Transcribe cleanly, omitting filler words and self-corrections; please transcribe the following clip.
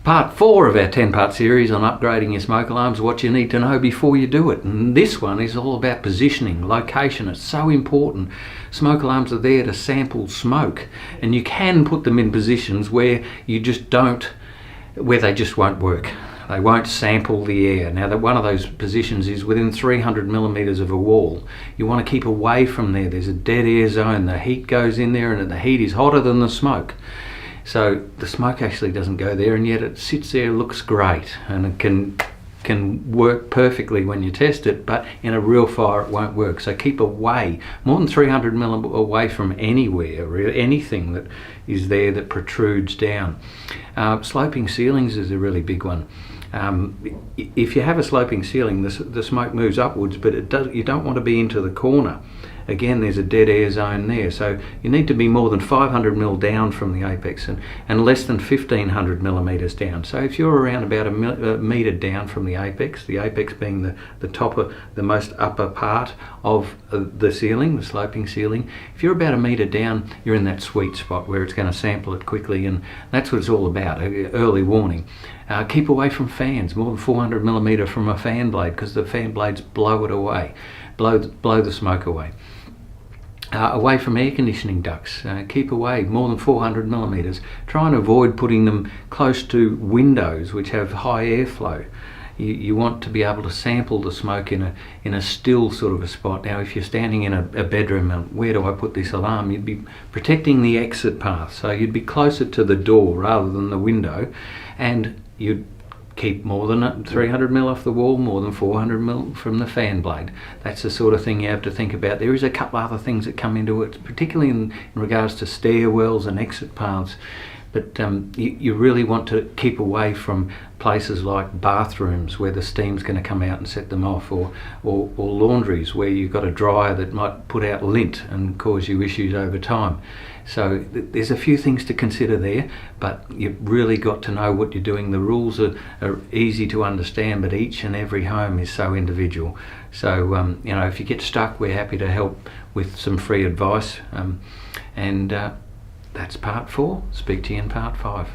Part 4 of our 10-part series on upgrading your smoke alarms, what you need to know before you do it. And this one is all about positioning, location. It's so important. Smoke alarms are there to sample smoke, and you can put them in positions where you just don't, where they just won't work. They won't sample the air. Now, that one of those positions is within 300 millimeters of a wall. You want to keep away from there. There's a dead air zone. The heat goes in there, and the heat is hotter than the smoke. So the smoke actually doesn't go there, and yet it sits there, looks great, and it can work perfectly when you test it, but in a real fire it won't work. So keep away, more than 300 mm away from anywhere, or anything that is there that protrudes down. Sloping ceilings is a really big one. If you have a sloping ceiling, the smoke moves upwards, but you don't want to be into the corner. Again, there's a dead air zone there, so you need to be more than 500 mm down from the apex and less than 1500 millimeters down. So if you're around about a meter down from the apex being the top of the most upper part of the ceiling, the sloping ceiling, if you're about a meter down, you're in that sweet spot where it's going to sample it quickly, and that's what it's all about, early warning. Keep away from fans, more than 400 millimeter from a fan blade, because the fan blades blow it away, blow the smoke away. Away from air conditioning ducts, keep away more than 400 millimeters. Try and avoid putting them close to windows which have high airflow. You want to be able to sample the smoke in a still sort of a spot. Now, if you're standing in a bedroom, and where do I put this alarm? You'd be protecting the exit path, so you'd be closer to the door rather than the window, and you'd keep more than 300 mm off the wall, more than 400 mm from the fan blade. That's the sort of thing you have to think about. There is a couple other things that come into it, particularly in regards to stairwells and exit paths. But you really want to keep away from places like bathrooms where the steam's going to come out and set them off, or laundries where you've got a dryer that might put out lint and cause you issues over time. So there's a few things to consider there, but you've really got to know what you're doing. The rules are easy to understand, but each and every home is so individual. So if you get stuck, we're happy to help with some free advice. That's part 4. Speak to you in part 5.